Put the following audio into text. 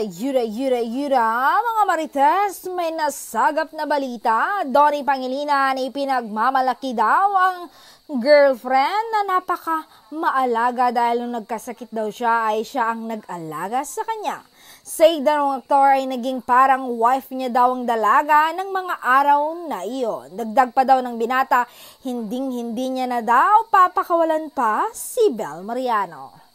Yura, mga marites, may nasagap na balita. Donnie Pangilinan, ipinagmamalaki daw ang girlfriend na napaka-maalaga dahil nung nagkasakit daw siya ay siya ang nag-alaga sa kanya. Say ng aktor ay naging parang wife niya daw ang dalaga ng mga araw na iyon. Dagdag pa daw ng binata, hindi niya na daw papakawalan pa si Bel Mariano.